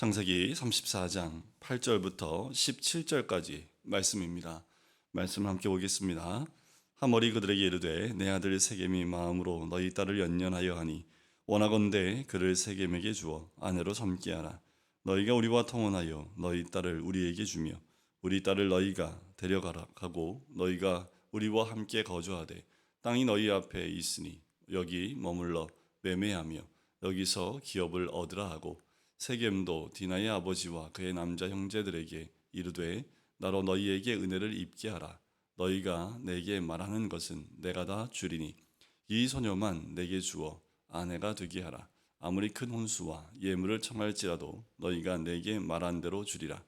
창세기 34장 8절부터 17절까지 말씀입니다. 말씀을 함께 보겠습니다. 하몰이 그들에게 이르되 내 아들 세겜이 마음으로 너희 딸을 연연하여 하니 원하건대 그를 세겜에게 주어 아내로 삼게 하라. 너희가 우리와 통혼하여 너희 딸을 우리에게 주며 우리 딸을 너희가 데려가라 하고 너희가 우리와 함께 거주하되 땅이 너희 앞에 있으니 여기 머물러 매매하며 여기서 기업을 얻으라 하고 세겜도 디나의 아버지와 그의 남자 형제들에게 이르되 나로 너희에게 은혜를 입게 하라. 너희가 내게 말하는 것은 내가 다 주리니 이 소녀만 내게 주어 아내가 되게 하라. 아무리 큰 혼수와 예물을 청할지라도 너희가 내게 말한 대로 주리라.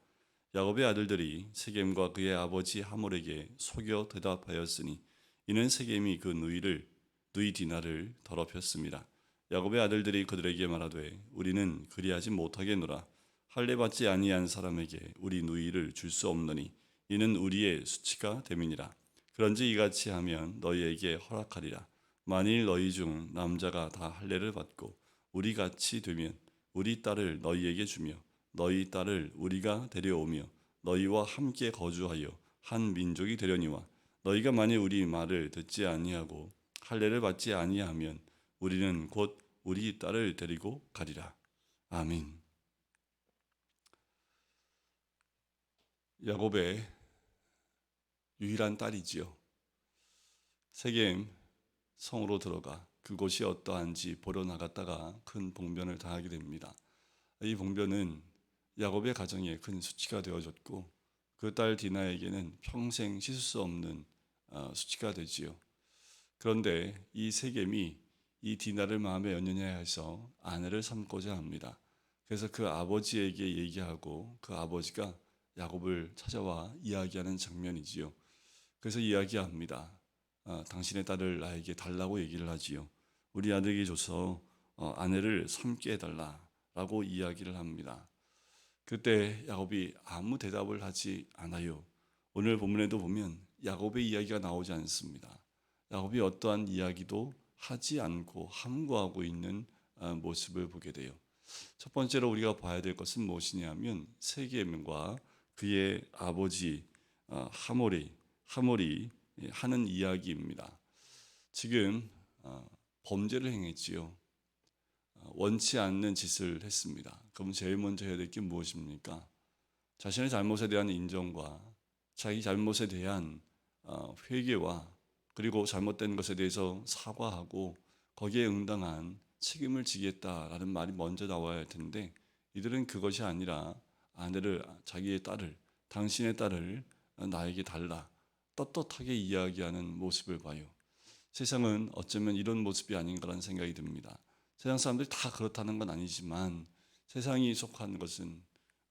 야곱의 아들들이 세겜과 그의 아버지 하몰에게 속여 대답하였으니 이는 세겜이 그 누이 디나를 더럽혔습니다. 야곱의 아들들이 그들에게 말하되 우리는 그리하지 못하겠노라. 할례 받지 아니한 사람에게 우리 누이를 줄 수 없느니 이는 우리의 수치가 됨이니라. 그런지 이같이 하면 너희에게 허락하리라. 만일 너희 중 남자가 다 할례를 받고 우리 같이 되면 우리 딸을 너희에게 주며 너희 딸을 우리가 데려오며 너희와 함께 거주하여 한 민족이 되려니와 너희가 만일 우리 말을 듣지 아니하고 할례를 받지 아니하면 우리는 곧 우리 딸을 데리고 가리라. 아멘. 야곱의 유일한 딸이지요. 세겜 성으로 들어가 그곳이 어떠한지 보러 나갔다가 큰 봉변을 당하게 됩니다. 이 봉변은 야곱의 가정에 큰 수치가 되어졌고 그 딸 디나에게는 평생 씻을 수 없는 수치가 되지요. 그런데 이 세겜이 이 디나를 마음에 연연해야 해서 아내를 삼고자 합니다. 그래서 그 아버지에게 얘기하고 그 아버지가 야곱을 찾아와 이야기하는 장면이지요. 그래서 이야기합니다. 당신의 딸을 나에게 달라고 얘기를 하지요. 우리 아들에게 줘서 아내를 삼게 해달라라고 이야기를 합니다. 그때 야곱이 아무 대답을 하지 않아요. 오늘 본문에도 보면 야곱의 이야기가 나오지 않습니다. 야곱이 어떠한 이야기도 하지 않고 함구하고 있는 모습을 보게 돼요. 첫 번째로 우리가 봐야 될 것은 무엇이냐면 세겜과 그의 아버지 하몰이 하는 이야기입니다. 지금 범죄를 행했지요. 원치 않는 짓을 했습니다. 그럼 제일 먼저 해야 될 게 무엇입니까? 자신의 잘못에 대한 인정과 자기 잘못에 대한 회개와 그리고 잘못된 것에 대해서 사과하고 거기에 응당한 책임을 지겠다라는 말이 먼저 나와야 할 텐데 이들은 그것이 아니라 자기의 딸을 당신의 딸을 나에게 달라 떳떳하게 이야기하는 모습을 봐요. 세상은 어쩌면 이런 모습이 아닌가라는 생각이 듭니다. 세상 사람들이 다 그렇다는 건 아니지만 세상이 속한 것은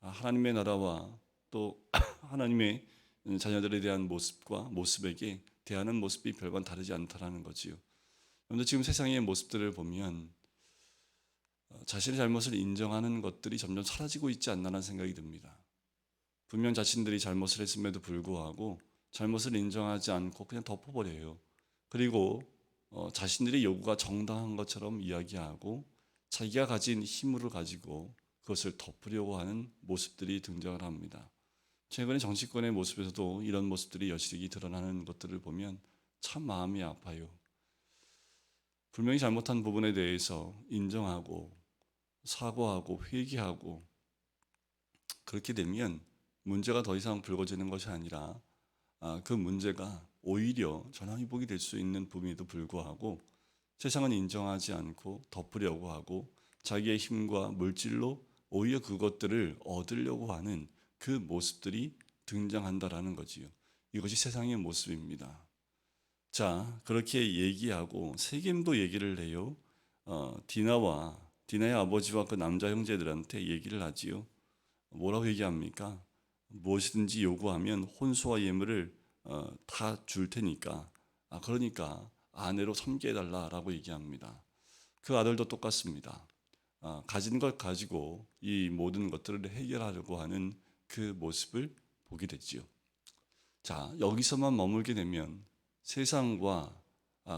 하나님의 나라와 또 하나님의 자녀들에 대한 모습에게 대하는 모습이 별반 다르지 않다라는 거지요. 그런데 지금 세상의 모습들을 보면 자신의 잘못을 인정하는 것들이 점점 사라지고 있지 않나라는 생각이 듭니다. 분명 자신들이 잘못을 했음에도 불구하고 잘못을 인정하지 않고 그냥 덮어버려요. 그리고 자신들의 요구가 정당한 것처럼 이야기하고 자기가 가진 힘을 가지고 그것을 덮으려고 하는 모습들이 등장을 합니다. 최근에 정치권의 모습에서도 이런 모습들이 여실히 드러나는 것들을 보면 참 마음이 아파요. 분명히 잘못한 부분에 대해서 인정하고 사과하고 회개하고 그렇게 되면 문제가 더 이상 불거지는 것이 아니라 그 문제가 오히려 전화위복이 될 수 있는 부분에도 불구하고 세상은 인정하지 않고 덮으려고 하고 자기의 힘과 물질로 오히려 그것들을 얻으려고 하는 그 모습들이 등장한다라는 거지요. 이것이 세상의 모습입니다. 자, 그렇게 얘기하고 세겜도 얘기를 해요. 디나의 아버지와 그 남자 형제들한테 얘기를 하지요. 뭐라고 얘기합니까? 무엇이든지 요구하면 혼수와 예물을 다 줄 테니까 그러니까 아내로 삼게 해달라라고 얘기합니다. 그 아들도 똑같습니다. 가진 것 가지고 이 모든 것들을 해결하려고 하는 그 모습을 보게 됐지요. 자, 여기서만 머물게 되면 세상과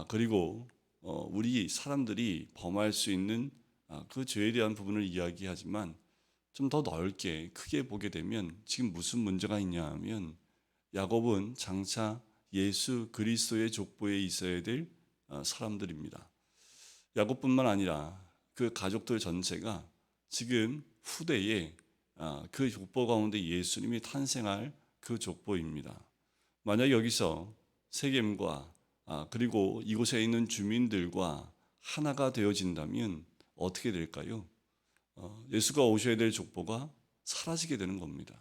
그리고 우리 사람들이 범할 수 있는 그 죄에 대한 부분을 이야기하지만 좀 더 넓게 크게 보게 되면 지금 무슨 문제가 있냐 하면 야곱은 장차 예수 그리스도의 족보에 있어야 될 사람들입니다. 야곱뿐만 아니라 그 가족들 전체가 지금 후대에 그 족보 가운데 예수님이 탄생할 그 족보입니다. 만약 여기서 세겜과 그리고 이곳에 있는 주민들과 하나가 되어진다면 어떻게 될까요? 예수가 오셔야 될 족보가 사라지게 되는 겁니다.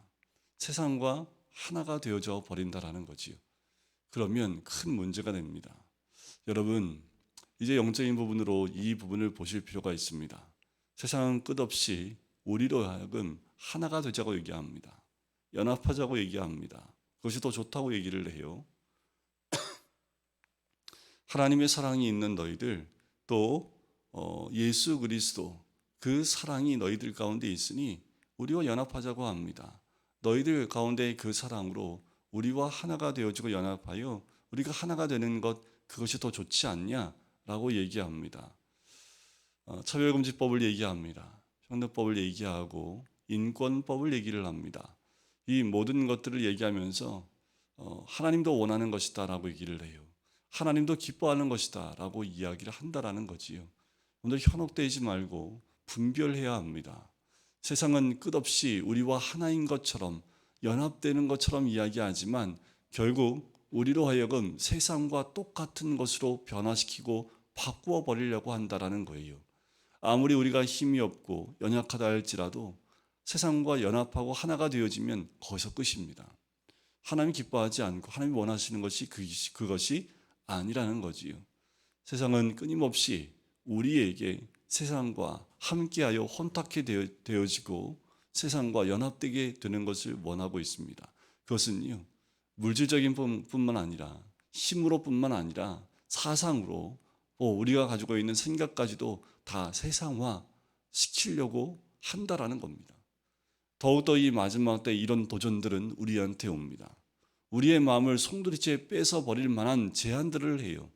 세상과 하나가 되어져 버린다라는 거지요. 그러면 큰 문제가 됩니다. 여러분, 이제 영적인 부분으로 이 부분을 보실 필요가 있습니다. 세상은 끝없이 우리로 하여금 하나가 되자고 얘기합니다. 연합하자고 얘기합니다. 그것이 더 좋다고 얘기를 해요. 하나님의 사랑이 있는 너희들, 또 예수 그리스도 그 사랑이 너희들 가운데 있으니 우리와 연합하자고 합니다. 너희들 가운데 그 사랑으로 우리와 하나가 되어지고 연합하여 우리가 하나가 되는 것, 그것이 더 좋지 않냐라고 얘기합니다. 차별금지법을 얘기합니다. 평등법을 얘기하고 인권법을 얘기를 합니다. 이 모든 것들을 얘기하면서 하나님도 원하는 것이다 라고 얘기를 해요. 하나님도 기뻐하는 것이다 라고 이야기를 한다라는 거지요. 오늘 현혹되지 말고 분별해야 합니다. 세상은 끝없이 우리와 하나인 것처럼 연합되는 것처럼 이야기하지만 결국 우리로 하여금 세상과 똑같은 것으로 변화시키고 바꾸어 버리려고 한다라는 거예요. 아무리 우리가 힘이 없고 연약하다 할지라도 세상과 연합하고 하나가 되어지면 거기서 끝입니다. 하나님 기뻐하지 않고 하나님 원하시는 것이 그것이 아니라는 거지요. 세상은 끊임없이 우리에게 세상과 함께하여 혼탁해 되어지고 세상과 연합되게 되는 것을 원하고 있습니다. 그것은요, 물질적인 뿐만 아니라 힘으로 뿐만 아니라 사상으로 우리가 가지고 있는 생각까지도 다 세상화 시키려고 한다라는 겁니다. 더욱더 이 마지막 때 이런 도전들은 우리한테 옵니다. 우리의 마음을 송두리째 뺏어 버릴 만한 제안들을 해요.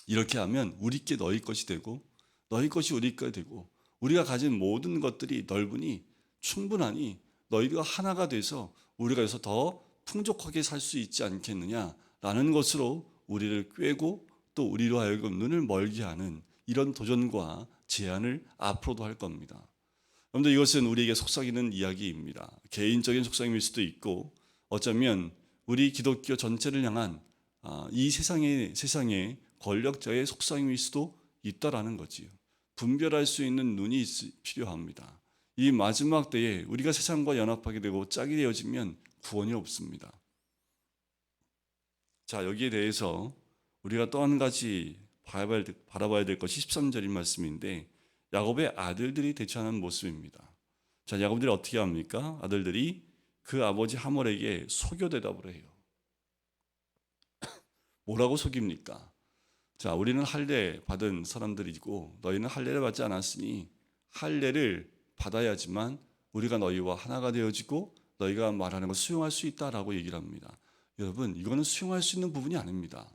이렇게 하면 우리께 너희 것이 되고 너희 것이 우리 것이 되고 우리가 가진 모든 것들이 넓으니 충분하니 너희가 하나가 돼서 우리가 여기서 더 풍족하게 살 수 있지 않겠느냐라는 것으로 우리를 꿰고 또 우리로 하여금 눈을 멀게 하는 이런 도전과 제안을 앞으로도 할 겁니다. 그런데 이것은 우리에게 속삭이는 이야기입니다. 개인적인 속삭임일 수도 있고 어쩌면 우리 기독교 전체를 향한 이 세상의 권력자의 속삭임일 수도 있다라는 거지요. 분별할 수 있는 눈이 필요합니다. 이 마지막 때에 우리가 세상과 연합하게 되고 짝이 되어지면 구원이 없습니다. 자, 여기에 대해서 우리가 또 한 가지 바라봐야 될 것이 13절인 말씀인데 야곱의 아들들이 대처하는 모습입니다. 자, 야곱들이 어떻게 합니까? 아들들이 그 아버지 하몰에게 속여 대답을 해요. 뭐라고 속입니까? 자, 우리는 할례 받은 사람들이고 너희는 할례를 받지 않았으니 할례를 받아야지만 우리가 너희와 하나가 되어지고 너희가 말하는 걸 수용할 수 있다라고 얘기를 합니다. 여러분, 이거는 수용할 수 있는 부분이 아닙니다.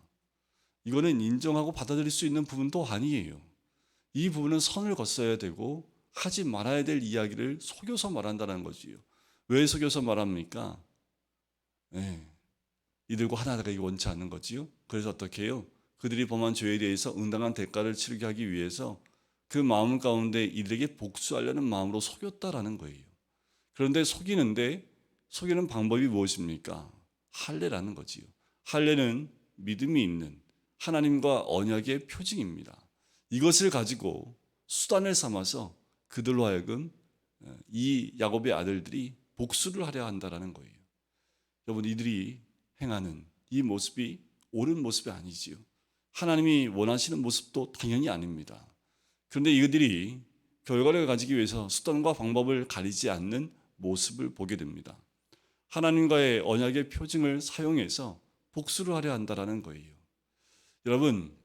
이거는 인정하고 받아들일 수 있는 부분도 아니에요. 이 부분은 선을 걷어야 되고 하지 말아야 될 이야기를 속여서 말한다는 거지요. 왜 속여서 말합니까? 이들과 하나 되기 원치 않는 거지요. 그래서 어떻게 해요? 그들이 범한 죄에 대해서 응당한 대가를 치르게 하기 위해서 그 마음 가운데 이들에게 복수하려는 마음으로 속였다라는 거예요. 그런데 속이는 방법이 무엇입니까? 할례라는 거지요. 할례는 믿음이 있는 하나님과 언약의 표징입니다. 이것을 가지고 수단을 삼아서 그들로 하여금 이 야곱의 아들들이 복수를 하려 한다라는 거예요. 여러분, 이들이 행하는 이 모습이 옳은 모습이 아니지요. 하나님이 원하시는 모습도 당연히 아닙니다. 그런데 이들이 결과를 가지기 위해서 수단과 방법을 가리지 않는 모습을 보게 됩니다. 하나님과의 언약의 표징을 사용해서 복수를 하려 한다라는 거예요. 여러분,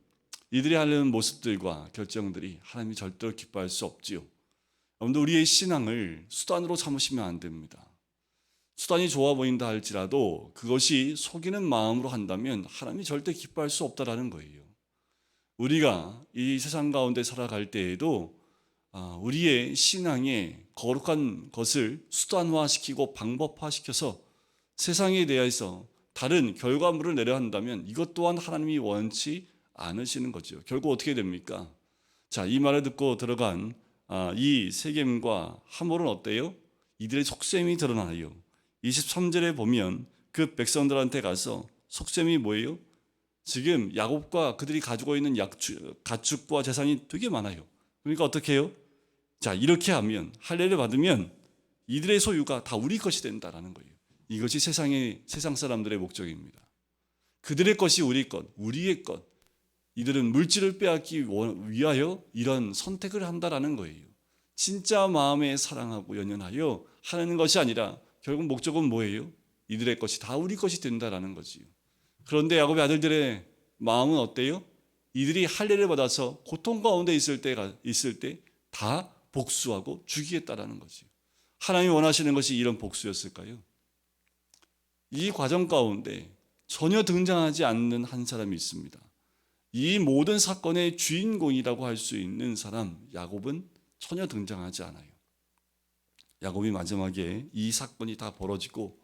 이들이 하려는 모습들과 결정들이 하나님이 절대로 기뻐할 수 없지요. 여러분들, 우리의 신앙을 수단으로 삼으시면 안 됩니다. 수단이 좋아 보인다 할지라도 그것이 속이는 마음으로 한다면 하나님이 절대 기뻐할 수 없다라는 거예요. 우리가 이 세상 가운데 살아갈 때에도 우리의 신앙의 거룩한 것을 수단화시키고 방법화시켜서 세상에 대해서 다른 결과물을 내려 한다면 이것 또한 하나님이 원치 않으시는 거죠. 결국 어떻게 됩니까? 자, 이 말을 듣고 들어간 이 세겜과 하몰은 어때요? 이들의 속셈이 드러나요. 23절에 보면 그 백성들한테 가서 속셈이 뭐예요? 지금 야곱과 그들이 가지고 있는 가축과 재산이 되게 많아요. 그러니까 어떻게 해요? 자, 이렇게 하면 할례를 받으면 이들의 소유가 다 우리 것이 된다라는 거예요. 이것이 세상 사람들의 목적입니다. 그들의 것이 우리 것, 우리의 것. 이들은 물질을 빼앗기 위하여 이런 선택을 한다라는 거예요. 진짜 마음에 사랑하고 연연하여 하는 것이 아니라 결국 목적은 뭐예요? 이들의 것이 다 우리 것이 된다라는 거지요. 그런데 야곱의 아들들의 마음은 어때요? 이들이 할례를 받아서 고통 가운데 있을 때 다 복수하고 죽이겠다라는 거지요. 하나님이 원하시는 것이 이런 복수였을까요? 이 과정 가운데 전혀 등장하지 않는 한 사람이 있습니다. 이 모든 사건의 주인공이라고 할 수 있는 사람 야곱은 전혀 등장하지 않아요. 야곱이 마지막에 이 사건이 다 벌어지고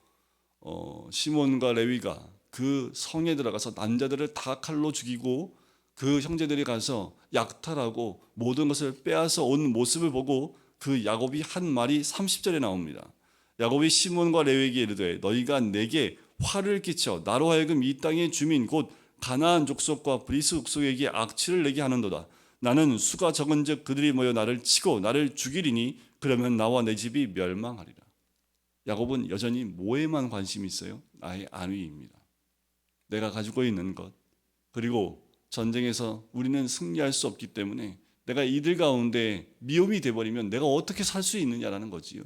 시몬과 레위가 그 성에 들어가서 남자들을 다 칼로 죽이고 그 형제들이 가서 약탈하고 모든 것을 빼앗아 온 모습을 보고 그 야곱이 한 말이 30절에 나옵니다. 야곱이 시몬과 레위에게 이르되 너희가 내게 화를 끼쳐 나로 하여금 이 땅의 주민 곧 가나안 족속과 브리스 족속에게 악취를 내게 하는도다. 나는 수가 적은즉 그들이 모여 나를 치고 나를 죽이리니 그러면 나와 내 집이 멸망하리라. 야곱은 여전히 뭐에만 관심이 있어요? 나의 안위입니다. 내가 가지고 있는 것, 그리고 전쟁에서 우리는 승리할 수 없기 때문에 내가 이들 가운데 미움이 돼버리면 내가 어떻게 살 수 있느냐라는 거지요.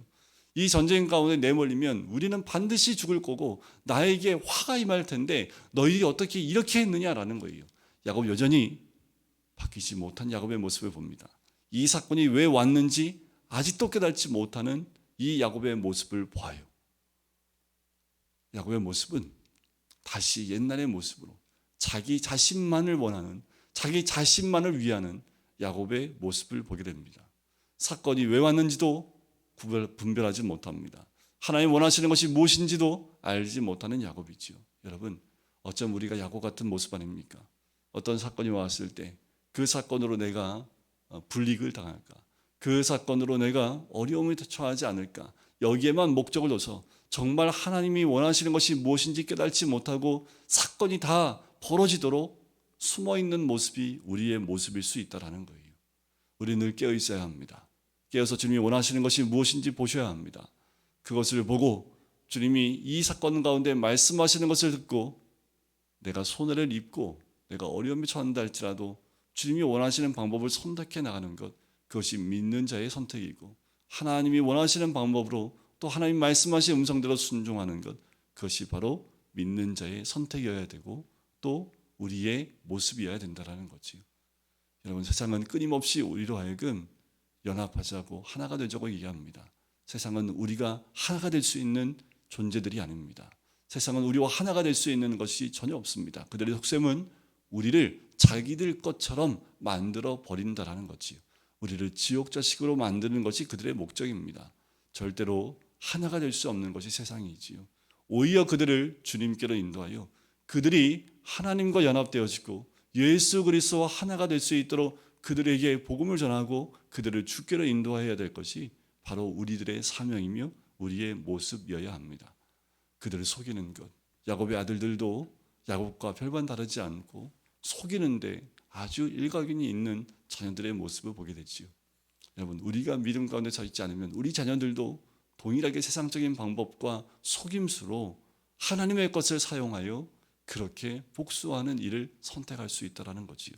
이 전쟁 가운데 내몰리면 우리는 반드시 죽을 거고 나에게 화가 임할 텐데 너희들이 어떻게 이렇게 했느냐라는 거예요. 야곱 여전히 바뀌지 못한 야곱의 모습을 봅니다. 이 사건이 왜 왔는지 아직도 깨닫지 못하는 이 야곱의 모습을 보아요. 야곱의 모습은 다시 옛날의 모습으로 자기 자신만을 원하는, 자기 자신만을 위하는 야곱의 모습을 보게 됩니다. 사건이 왜 왔는지도 분별하지 못합니다. 하나님 원하시는 것이 무엇인지도 알지 못하는 야곱이지요. 여러분, 어쩜 우리가 야곱 같은 모습 아닙니까? 어떤 사건이 왔을 때 그 사건으로 내가 불이익을 당할까? 그 사건으로 내가 어려움에 처하지 않을까? 여기에만 목적을 둬서 정말 하나님이 원하시는 것이 무엇인지 깨닫지 못하고 사건이 다 벌어지도록 숨어있는 모습이 우리의 모습일 수 있다는 거예요. 우리는 늘 깨어 있어야 합니다. 깨어서 주님이 원하시는 것이 무엇인지 보셔야 합니다. 그것을 보고 주님이 이 사건 가운데 말씀하시는 것을 듣고 내가 손해를 입고 내가 어려움에 처한다 할지라도 주님이 원하시는 방법을 선택해 나가는 것, 그것이 믿는 자의 선택이고 하나님이 원하시는 방법으로 또 하나님 말씀하신 음성대로 순종하는 것, 그것이 바로 믿는 자의 선택이어야 되고 또 우리의 모습이어야 된다는 거지요. 여러분, 세상은 끊임없이 우리로 하여금 연합하자고 하나가 되자고 얘기합니다. 세상은 우리가 하나가 될 수 있는 존재들이 아닙니다. 세상은 우리와 하나가 될 수 있는 것이 전혀 없습니다. 그들의 속셈은 우리를 자기들 것처럼 만들어 버린다라는 거지요. 우리를 지옥 자식으로 만드는 것이 그들의 목적입니다. 절대로 하나가 될 수 없는 것이 세상이지요. 오히려 그들을 주님께로 인도하여 그들이 하나님과 연합되어지고 예수 그리스도와 하나가 될 수 있도록 그들에게 복음을 전하고 그들을 주께로 인도해야 될 것이 바로 우리들의 사명이며 우리의 모습이어야 합니다. 그들을 속이는 것, 야곱의 아들들도 야곱과 별반 다르지 않고 속이는데 아주 일각견이 있는 자녀들의 모습을 보게 되지요. 여러분, 우리가 믿음 가운데 서 있지 않으면 우리 자녀들도 동일하게 세상적인 방법과 속임수로 하나님의 것을 사용하여 그렇게 복수하는 일을 선택할 수 있다는 거지요.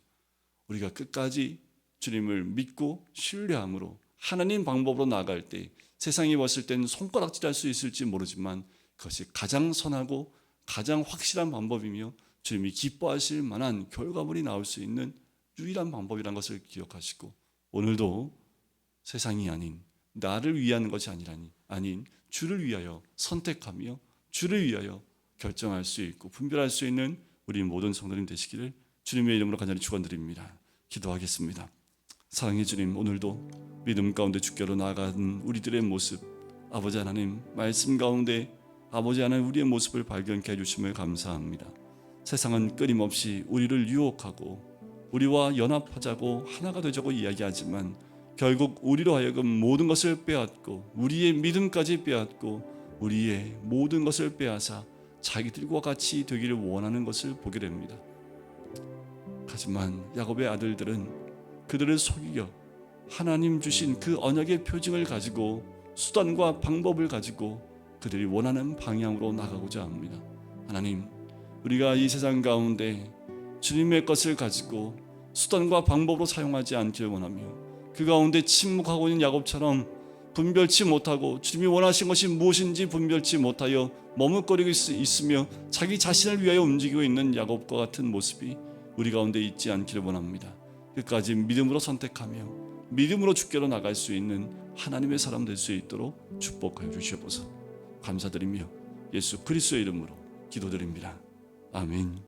우리가 끝까지 주님을 믿고 신뢰함으로 하나님 방법으로 나아갈 때 세상이 봤을 때는 손가락질할 수 있을지 모르지만 그것이 가장 선하고 가장 확실한 방법이며 주님이 기뻐하실 만한 결과물이 나올 수 있는 유일한 방법이라는 것을 기억하시고 오늘도 세상이 아닌 나를 위한 것이 아닌 주를 위하여 선택하며 주를 위하여 결정할 수 있고 분별할 수 있는 우리 모든 성도님 되시기를 주님의 이름으로 간절히 축원드립니다. 기도하겠습니다. 사랑의 주님, 오늘도 믿음 가운데 주께로 나아가는 우리들의 모습, 아버지 하나님 말씀 가운데 아버지 하나님 우리의 모습을 발견케 해주심을 감사합니다. 세상은 끊임없이 우리를 유혹하고 우리와 연합하자고 하나가 되자고 이야기하지만 결국 우리로 하여금 모든 것을 빼앗고 우리의 믿음까지 빼앗고 우리의 모든 것을 빼앗아 자기들과 같이 되기를 원하는 것을 보게 됩니다. 하지만 야곱의 아들들은 그들을 속이려 하나님 주신 그 언약의 표징을 가지고 수단과 방법을 가지고 그들이 원하는 방향으로 나가고자 합니다. 하나님, 우리가 이 세상 가운데 주님의 것을 가지고 수단과 방법으로 사용하지 않기를 원하며 그 가운데 침묵하고 있는 야곱처럼 분별치 못하고 주님이 원하신 것이 무엇인지 분별치 못하여 머뭇거리고 있으며 자기 자신을 위하여 움직이고 있는 야곱과 같은 모습이 우리 가운데 있지 않기를 원합니다. 끝까지 믿음으로 선택하며 믿음으로 주께로 나갈 수 있는 하나님의 사람 될 수 있도록 축복하여 주시옵소서. 감사드리며 예수 그리스도의 이름으로 기도드립니다. 아멘.